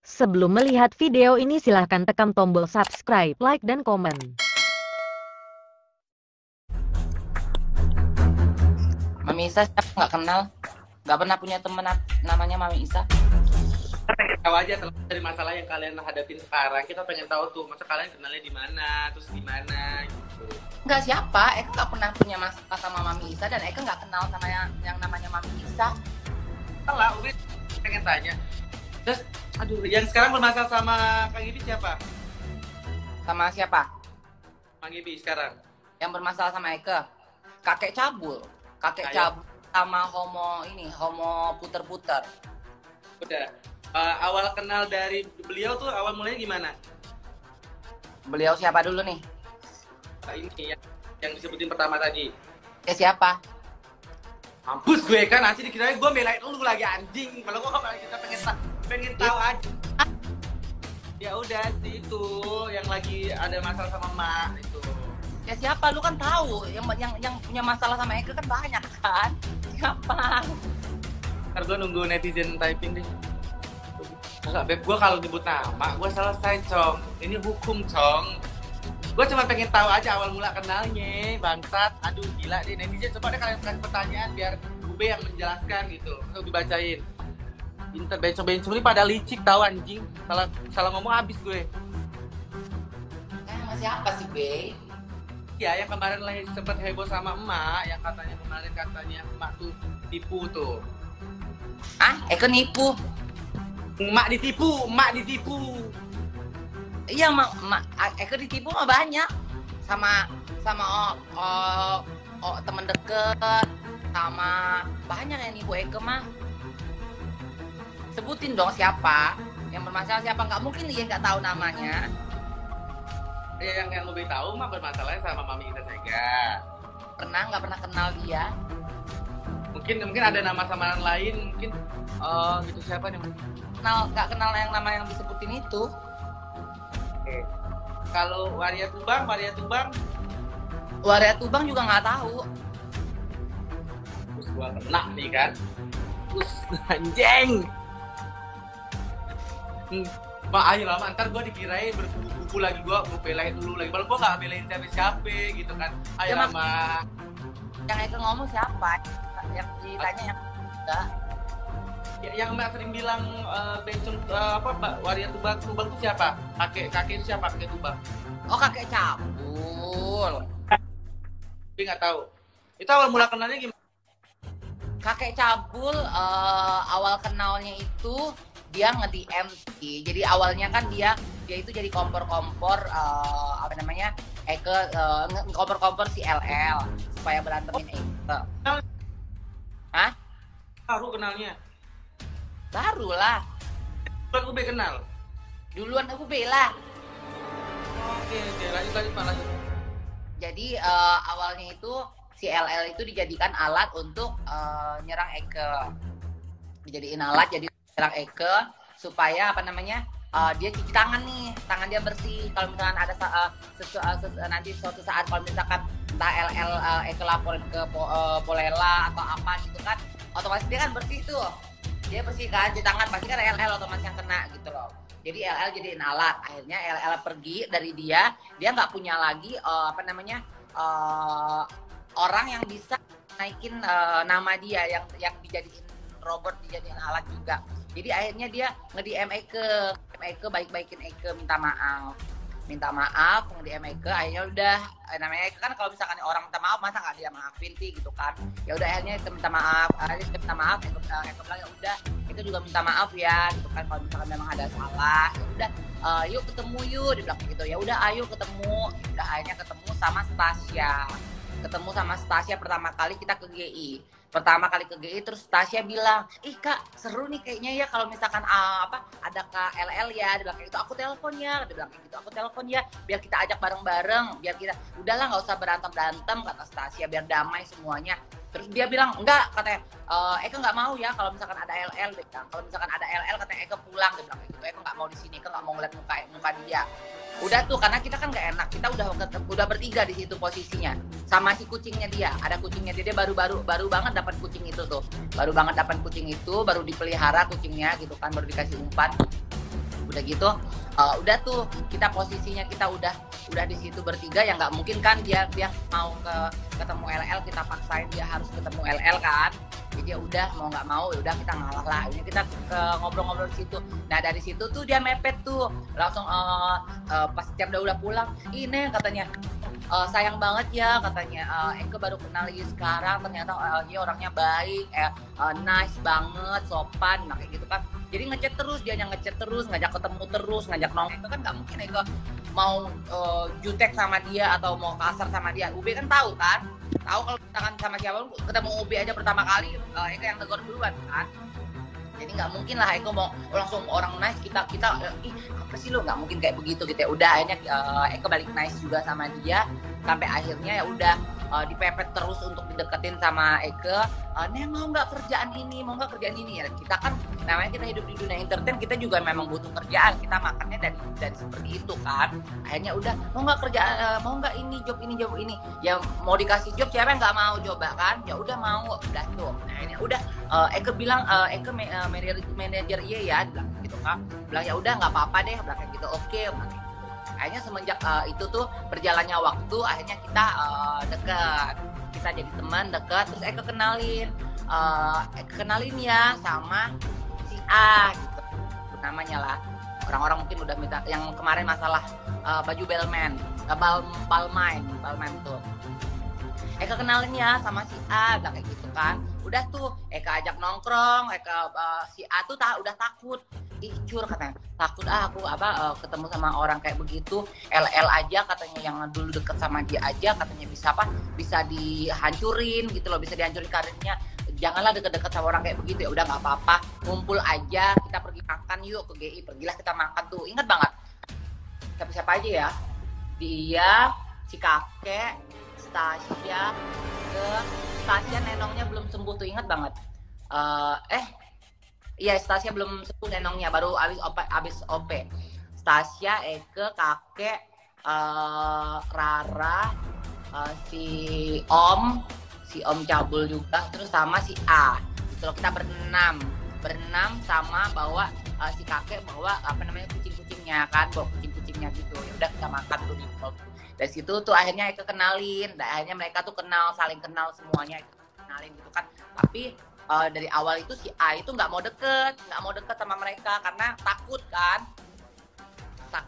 Sebelum melihat video ini silahkan tekan tombol subscribe, like, dan komen. Mami Isa siapa nggak kenal? Nggak pernah punya temen namanya Mami Isa. Kita pengen tahu aja terlepas dari masalah yang kalian hadapin sekarang. Kita pengen tahu tuh, masa kalian kenalnya di mana, terus di mana gitu. Nggak siapa, Eka nggak pernah punya masalah sama Mami Isa dan Eka nggak kenal sama yang namanya Mami Isa. Salah, Ubed pengen tanya. Terus, aduh, yang sekarang bermasalah sama Kang Gibi siapa? Sama siapa? Kang Gibi sekarang. Yang bermasalah sama Eka? Kakek cabul. Kakek Ayo. cabul sama homo puter-puter. Udah. Awal kenal dari beliau tuh awal mulanya gimana? Beliau siapa dulu nih? Ini yang disebutin pertama tadi. Siapa? Mampus gue kan, nanti dikirain gue belain lu lagi anjing. Kalau gue kita pengen tahu aja. Ya udah sih itu yang lagi ada masalah sama emak itu. Ya siapa? Lu kan tahu yang punya masalah sama Eka kan banyak kan? Siapa? Ntar gue nunggu netizen typing deh. Enggak, Beb, gue kalau nyebut nama, gue selesai, Cong. Ini hukum, Cong. Gue cuma pengen tahu aja awal mula kenalnya, bangsat. Aduh, gila deh. Netizen, coba deh kalian kasih pertanyaan biar Ube yang menjelaskan gitu. Untuk dibacain. Pinter, bencong-bencong ini pada licik tahu anjing. Salah ngomong habis gue. Sama siapa sih, Be? Ya, yang kemarin lah sempat heboh sama emak, yang katanya emak tuh tipu tuh. Eka nipu. Emak ditipu. Iya, Eka ditipu mah banyak sama temen deket, sama banyak yang nipu Eka mah. Sebutin dong siapa yang bermasalah, siapa, nggak mungkin dia nggak tahu namanya. Ya, yang lebih tahu mah bermasalahnya sama Mami Ida Sega. Nggak pernah kenal dia. Mungkin ada nama samaran lain, mungkin gitu siapa nih? Nggak kenal yang nama yang disebutin itu. Oke. Kalau Waria Tubang Waria Tubang juga nggak tahu. terus gua kena nih kan. Terus anjing. Mak ayo lama ntar gua dikirain berbuku lagi, gua belain dulu lagi. Malah gua nggak belain siapa gitu kan. Ayo Ya, lama. Yang Eka ngomong siapa? Yang ditanya yang enggak. Yang Mbak sering bilang bencong Waria Tubang tuh siapa? Kakek itu siapa? Kakek Tubang. Oh, kakek cabul. Tapi nggak tahu. Itu awal mula kenalnya gimana? Kakek cabul awal kenalnya itu dia nge-DM sih. Jadi awalnya kan dia itu jadi kompor-kompor apa namanya? Kompor-kompor si LL supaya berantemin Eka. Hah? Baru kenalnya. Barulah. Bukan gue kenal. Duluan aku bela. Oke, lanjut. Jadi awalnya itu si LL itu dijadikan alat untuk nyerang Eka. Dijadiin alat jadi nyerang Eka supaya apa namanya? Dia cuci tangan nih, tangan dia bersih. Kalau misalkan ada nanti suatu saat kalau misalkan entah LL Eka laporin ke Polela atau apa gitu kan, otomatis dia kan bersih tuh. Dia bersih kan di tangan, pasti kan LL otomatis yang kena gitu loh. Jadi LL jadiin alat. Akhirnya LL pergi dari dia nggak punya lagi apa namanya orang yang bisa naikin nama dia yang dijadiin robot, dijadiin alat juga. Jadi akhirnya dia nge-DM Eka, baik-baikin Eka, minta maaf, nge-DM Eka. Akhirnya udah, namanya Eka kan kalau misalkan orang minta maaf masa nggak dia maafin sih gitu kan. Ya udah akhirnya Eka minta maaf, Eka bilang ya udah, Eka juga minta maaf ya gitu kan, kalau misalkan memang ada salah. Ya udah, yuk ketemu yuk, dia bilang gitu. Ya udah ayo ketemu. Udah akhirnya ketemu sama Stasia pertama kali kita ke GI. Terus Tasya bilang, ih Kak seru nih kayaknya ya kalau misalkan ada Kak LL ya. Dia bilang kayak gitu, aku telepon ya, biar kita ajak bareng-bareng, biar kita udahlah nggak usah berantem kata Tasya, biar damai semuanya. Terus dia bilang enggak, katanya Eka nggak mau ya kalau misalkan ada LL. Dia bilang kalau misalkan ada LL katanya Eka pulang. Dia bilang kayak gitu, Eka nggak mau di sini, Eka nggak mau ngeliat muka dia. Udah tuh, karena kita kan nggak enak, kita udah bertiga di situ posisinya sama si kucingnya dia. Ada kucingnya dia baru banget dapat kucing itu tuh, baru dipelihara kucingnya gitu kan, baru dikasih umpan. Udah gitu udah tuh kita posisinya kita udah di situ bertiga, ya nggak mungkin kan dia mau ketemu LL kita paksain dia harus ketemu LL kan. Jadi ya udah mau nggak mau ya udah kita ngalah lah. Ini kita ngobrol-ngobrol di situ. Nah dari situ tuh dia mepet tuh langsung pas tiap udah pulang, ini katanya sayang banget ya katanya Eke baru kenal lagi sekarang, ternyata dia orangnya baik, nice banget, sopan, nah kayak gitu kan. Jadi ngechat terus, dia ngechat terus, ngajak ketemu terus, ngajak nongkrong. Itu kan nggak mungkin Eke mau jutek sama dia atau mau kasar sama dia. Ube kan tahu kan, tahu kalau misalkan sama siapa ketemu Ube aja pertama kali Eke yang tegur duluan kan. Jadi nggak mungkin lah Eko mau langsung orang nice kita ih apa sih lo, nggak mungkin kayak begitu gitu ya. Udah akhirnya Eko balik nice juga sama dia sampai akhirnya ya udah dipepet terus untuk dideketin sama Eke. Nih mau nggak kerjaan ini ya. Kita kan namanya kita hidup di dunia entertain, kita juga memang butuh kerjaan, kita makannya dari seperti itu kan. Akhirnya udah mau nggak kerjaan, mau nggak ini job ini ya, mau dikasih job siapa yang nggak mau coba kan. Ya udah mau, udah tuh. Nah ini udah Eke bilang Eke manajer iya ya, bilang gitu kan. Bilang ya udah nggak apa-apa deh, bilang kayak gitu. Oke. Akhirnya semenjak itu tuh berjalannya waktu, akhirnya kita dekat, kita jadi teman dekat. Terus Eke kenalin ya sama si A gitu namanya lah. Orang-orang mungkin udah minta yang kemarin masalah baju Balmain tuh. Eka kenalin ya sama si A, kayak gitu kan. Udah tuh Eka ajak nongkrong, si A tuh udah takut. Ih Cur katanya, takut aku ketemu sama orang kayak begitu. LL aja katanya, yang dulu deket sama dia aja katanya bisa dihancurin gitu loh, bisa dihancurin karirnya. Janganlah deket-deket sama orang kayak begitu. Ya udah nggak apa-apa, ngumpul aja, kita pergi makan yuk ke GI. Pergilah kita makan tuh, ingat banget siapa aja ya, dia, si kakek, Stasia nenongnya belum sembuh tuh, ingat banget. Iya, Stasia belum sembuh nenongnya, baru abis OP. Stasia, Eke, kakek, Rara, si Om Cabul juga, terus sama si A. Gitu loh, kita berenam sama bawa si kakek bawa kucing-kucingnya kan, bawa kucing-kucingnya gitu. Ya udah kita makan dulu di mall. Dari situ tuh akhirnya Eke kenalin, akhirnya mereka tuh saling kenal semuanya, kenalin gitu kan. Tapi dari awal itu si A itu nggak mau deket sama mereka karena takut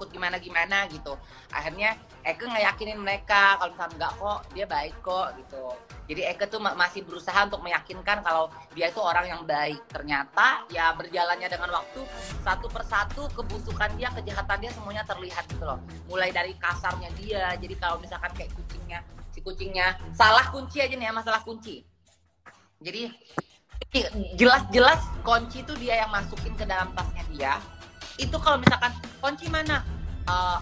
gimana gitu. Akhirnya Eke ngeyakinin mereka kalau misalnya nggak kok, dia baik kok gitu. Jadi Eke tuh masih berusaha untuk meyakinkan kalau dia itu orang yang baik. Ternyata ya berjalannya dengan waktu, satu persatu kebusukan dia, kejahatan dia semuanya terlihat gitu loh. Mulai dari kasarnya dia, jadi kalau misalkan kayak si kucingnya salah kunci aja nih ya, masalah kunci. Jadi jelas-jelas kunci itu dia yang masukin ke dalam tasnya dia. Itu kalau misalkan kunci mana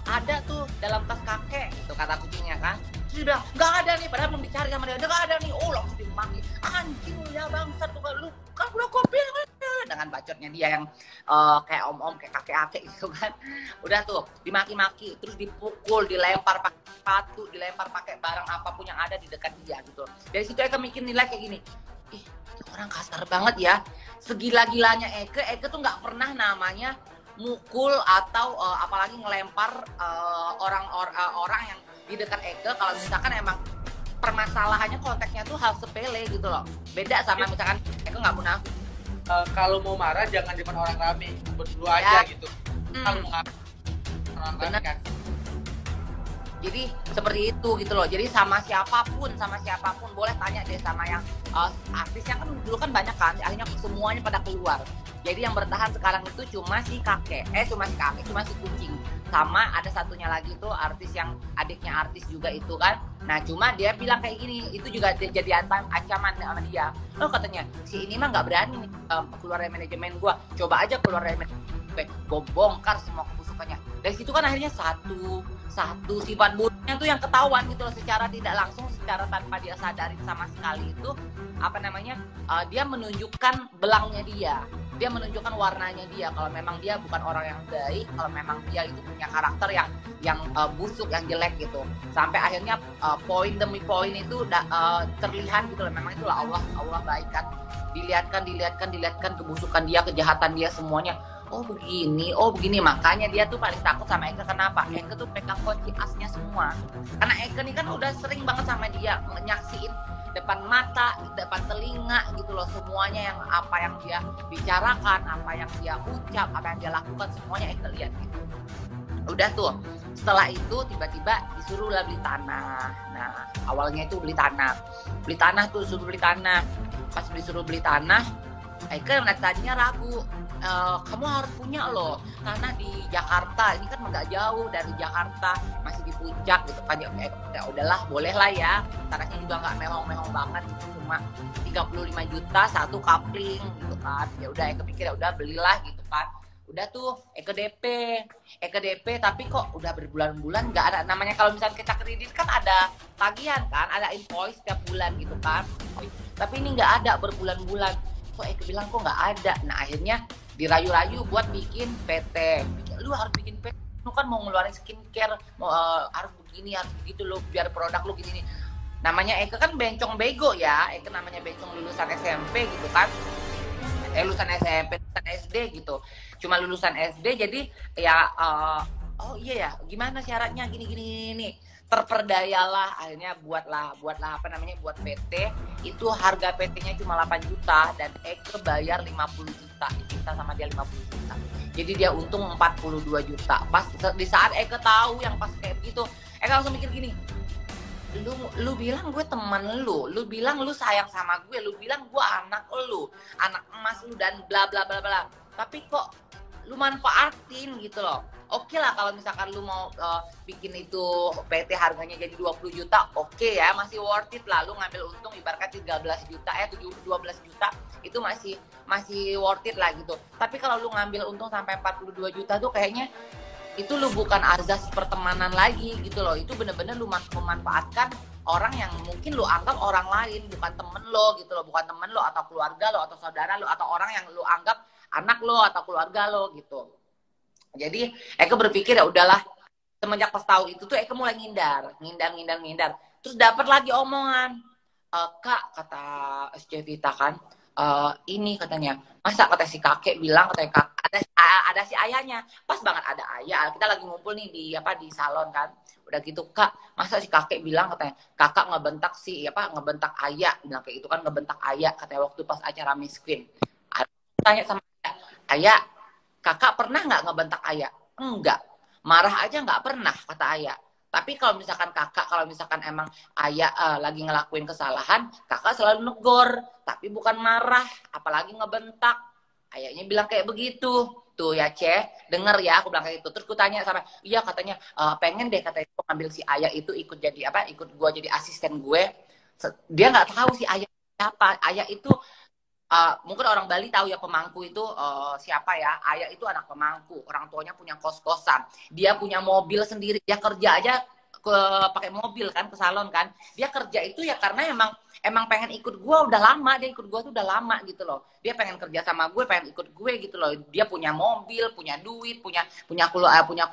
ada tuh dalam tas kakek gitu, kata kucingnya kan. Terus dia bilang nggak ada nih, padahal belum dicari sama dia, nggak ada nih. Langsung dimaki, anjing ya bangsat tuh, lu kan udah kopi dengan bacotnya dia yang kayak om-om, kayak kakek-kakek gitu kan. Udah tuh dimaki-maki, terus dipukul, dilempar pakai sepatu, dilempar pakai barang apapun yang ada di dekat dia gitu. Dari situ Eke mikir nilai kayak gini, ih orang kasar banget ya. Segila-gilanya Eke tuh nggak pernah namanya mukul atau apalagi ngelempar orang yang di dekat Eke kalau misalkan emang permasalahannya konteksnya tuh hal sepele gitu loh. Beda sama misalkan Eke nggak munafik. Kalau mau marah jangan depan orang rame, berdua aja gitu. Kalau mau orang rame kan. Jadi seperti itu gitu loh. Jadi sama siapapun boleh tanya deh sama yang artisnya kan dulu kan banyak kan, akhirnya semuanya pada keluar. Jadi yang bertahan sekarang itu cuma si kucing. Sama ada satunya lagi tuh artis yang adiknya artis juga itu kan. Nah cuma dia bilang kayak gini, itu juga jadi ancaman sama dia. Loh katanya, si ini mah nggak berani nih keluar dari manajemen gua. Coba aja keluar dari manajemen gue bongkar semua kebusukannya. Dari situ kan akhirnya satu sifat buruknya tuh yang ketahuan gitu loh, secara tidak langsung, secara tanpa dia sadarin sama sekali itu dia menunjukkan belangnya dia dia menunjukkan warnanya dia. Kalau memang dia bukan orang yang baik, kalau memang dia itu punya karakter yang busuk, yang jelek gitu. Sampai akhirnya poin demi poin itu terlihat gitu loh. Memang itulah Allah baik kan. Dilihatkan kebusukan dia, kejahatan dia semuanya. Oh begini, makanya dia tuh paling takut sama Eke. Kenapa? Eke tuh pegang kunci asnya semua. Karena Eke nih kan udah sering banget sama dia nyaksiin depan mata, depan telinga gitu loh, semuanya yang apa yang dia bicarakan, apa yang dia ucap, apa yang dia lakukan, semuanya Eke lihat gitu. Udah tuh, setelah itu tiba-tiba disuruh lah beli tanah. Nah, awalnya itu beli tanah tuh, suruh beli tanah. Pas disuruh beli tanah, Eke tadinya ragu. Kamu harus punya loh tanah di Jakarta, ini kan nggak jauh dari Jakarta, masih di puncak gitu kan. Ya udahlah, boleh lah ya, tanahnya juga nggak mehong-mehong banget gitu, cuma 35 juta satu kapling gitu kan. Ya udah Eke pikir ya udah belilah gitu kan. Udah tuh Eke DP tapi kok udah berbulan-bulan nggak ada. Namanya kalau misalnya kita kredit kan ada tagihan kan, ada invoice setiap bulan gitu kan, tapi ini nggak ada berbulan-bulan. Kok Eke bilang kok nggak ada. Nah akhirnya dirayu-rayu buat bikin PT. Lu harus bikin PT, lu kan mau ngeluarin skincare, harus begini, harus begitu lo, biar produk lu gini nih. Namanya Eke kan bencong bego ya, Eke namanya bencong lulusan SMP gitu kan. Lulusan SMP, lulusan SD gitu. Cuma lulusan SD jadi ya oh iya ya, gimana syaratnya gini nih. Terperdayalah, akhirnya buatlah apa namanya, buat PT. Itu harga PT-nya cuma 8 juta dan Eke bayar 50 juta, diminta sama dia 50 juta. Jadi dia untung 42 juta. Pas di saat Eke tahu yang pas kayak begitu, Eke langsung mikir gini, lu bilang gue teman lu bilang lu sayang sama gue, lu bilang gue anak lu, anak emas lu dan bla bla bla bla. Tapi kok lu manfaatin gitu loh. Oke lah kalau misalkan lu mau bikin itu PT harganya jadi 20 juta, oke ya, masih worth it lah. Lu ngambil untung ibaratnya 13 juta, 12 juta, itu masih worth it lah gitu. Tapi kalau lu ngambil untung sampai 42 juta tuh kayaknya itu lu bukan azas pertemanan lagi gitu loh. Itu bener-bener lu memanfaatkan orang yang mungkin lu anggap orang lain, bukan temen lo gitu loh, bukan temen lo atau keluarga lo atau saudara lo atau orang yang lu anggap anak lo atau keluarga lo gitu. Jadi Eke berpikir ya udahlah, semenjak pas tahu itu tuh Eke mulai ngindar. Terus dapat lagi omongan, Kak, kata SC Vita kan, ini katanya, masa kata si kakek bilang, katanya ada si ayahnya, pas banget ada ayah, kita lagi ngumpul nih di salon kan, udah gitu, Kak, masa si kakek bilang katanya kakak ngebentak ngebentak ayah, bilang kayak itu kan, ngebentak ayah katanya waktu pas acara Miss Queen. Tanya sama ayah, kakak pernah nggak ngebentak ayah? Enggak. Marah aja nggak pernah, kata ayah. Tapi kalau misalkan emang ayah lagi ngelakuin kesalahan, kakak selalu negor. Tapi bukan marah, apalagi ngebentak. Ayahnya bilang kayak begitu. Tuh ya Ceh, denger ya aku bilang kayak gitu. Terus ku tanya sama, iya katanya pengen deh katanya ngambil si ayah itu ikut gue jadi asisten gue. Dia nggak tahu si ayah siapa. Ayah itu mungkin orang Bali tahu ya, pemangku itu siapa ya. Ayah itu anak pemangku, orang tuanya punya kos-kosan, dia punya mobil sendiri, dia kerja aja pakai mobil kan ke salon kan. Dia kerja itu ya karena emang pengen ikut gue udah lama, dia ikut gue tuh udah lama gitu loh. Dia pengen kerja sama gue, pengen ikut gue gitu loh. Dia punya mobil, punya duit, punya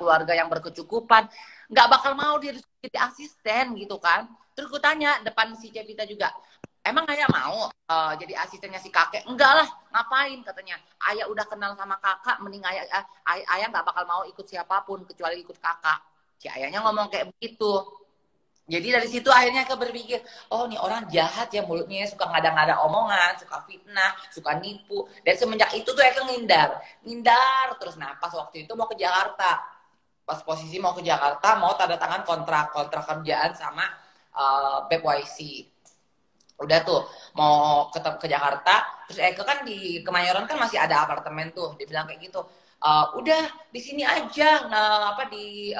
keluarga yang berkecukupan, nggak bakal mau dia jadi asisten gitu kan. Terus gue tanya depan si Cevita juga, emang ayah mau jadi asistennya si kakek? Enggak lah, ngapain katanya. Ayah udah kenal sama kakak, mending ayah nggak bakal mau ikut siapapun kecuali ikut kakak. Si ayahnya ngomong kayak begitu. Jadi dari situ akhirnya aku berpikir, oh nih orang jahat ya mulutnya, suka ngada-ngada omongan, suka fitnah, suka nipu. Dan semenjak itu tuh aku ngindar terus. Nah pas waktu itu mau ke Jakarta, pas posisi mau ke Jakarta, mau tanda tangan kontrak kerjaan sama BPYC. Udah tuh mau ke Jakarta, terus Eke kan di Kemayoran kan masih ada apartemen tuh, dia bilang kayak gitu, udah di sini aja, di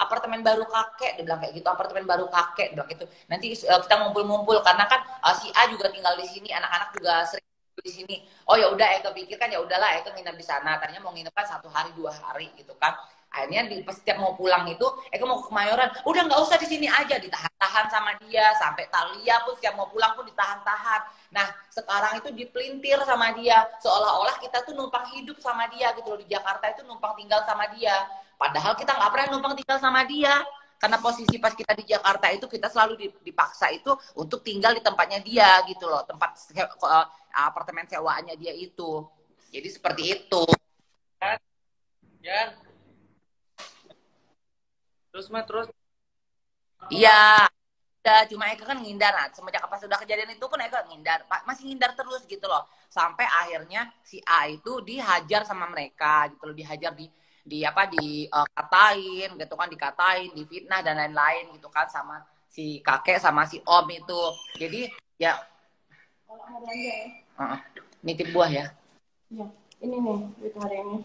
apartemen baru kakek, dia bilang kayak gitu, apartemen baru kakek, dia bilang gitu, nanti kita ngumpul-ngumpul karena kan si A juga tinggal di sini, anak-anak juga sering di sini. Oh ya udah, Eke pikir kan ya udahlah, Eke nginep di sana, tadinya mau nginep kan 1 hari 2 hari gitu kan. Akhirnya pas setiap mau pulang itu, Eka mau ke Kemayoran, udah nggak usah di sini aja, ditahan-tahan sama dia, sampai Thalia pun setiap mau pulang pun ditahan-tahan. Nah sekarang itu dipelintir sama dia, seolah-olah kita tuh numpang hidup sama dia gitu loh, di Jakarta itu numpang tinggal sama dia. Padahal kita nggak pernah numpang tinggal sama dia. Karena posisi pas kita di Jakarta itu kita selalu dipaksa itu untuk tinggal di tempatnya dia gitu loh, tempat apartemen sewaannya dia itu. Jadi seperti itu. Ya. Terus mah terus. Iya. Udah, cuma Eka kan ngindar. Nah, semenjak pas sudah kejadian itu pun Eka ngindar, masih ngindar terus gitu loh. Sampai akhirnya si A itu dihajar sama mereka gitu loh, dihajar katain gitu kan, dikatain, difitnah dan lain-lain gitu kan sama si kakek sama si om itu. Jadi ya Kalau mau belanja ya? nitip buah ya. Iya. Ini nih duit hari ini.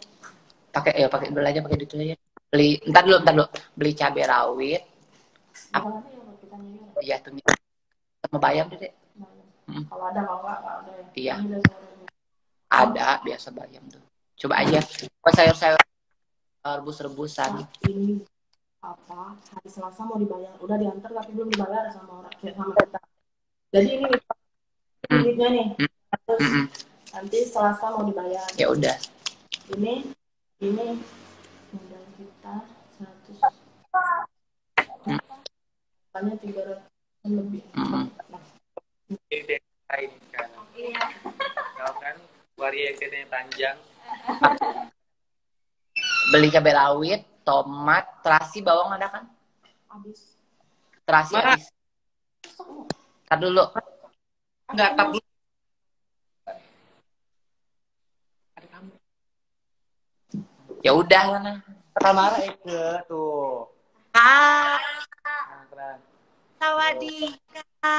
Pakai dulu aja, pakai dulu aja. Entar dulu. Beli cabai rawit. Apa ya buat kita nih? Iya tuh. Sama bayam deh. Kalau ada kalau nggak ada ya. Iya. Ini udah sore. Ada biasa bayam tuh. Coba aja. Buat sayur-sayur rebus-rebusan. Ini hari Selasa mau dibayar, udah diantar tapi belum dibayar sama kita. Jadi ini duitnya nih, terus nanti Selasa mau dibayar. Ya udah. Ini modal kita 100, hanya 300 lebih. Nah, Ini kan. Kau kan variasinya panjang. Beli cabai rawit, tomat, terasi, bawang ada kan? habis. Terasi Mana? habis. Ntar dulu. Enggak tablu. Ya udah sana. Marah Eke tuh. Sawadika.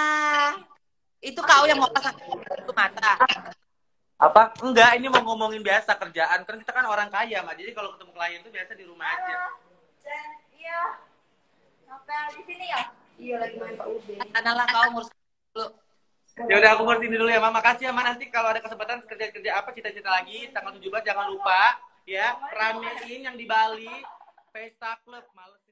Itu kau yang mau pasang itu mata. Apa? Enggak, ini mau ngomongin biasa kerjaan. Kan kita kan orang kaya, Mak. Jadi kalau ketemu klien tuh biasa di rumah aja. Iya. Ngapel di sini ya? Iya lagi main Pak Ude. Sanalah kau ngurus dulu. Ya udah aku ngerti dulu ya, Mama. Makasih ya, Ma. Nanti kalau ada kesempatan kerja apa cita-cita lagi tanggal 17 jangan lupa ya ramein yang di Bali Pesta Club. Males.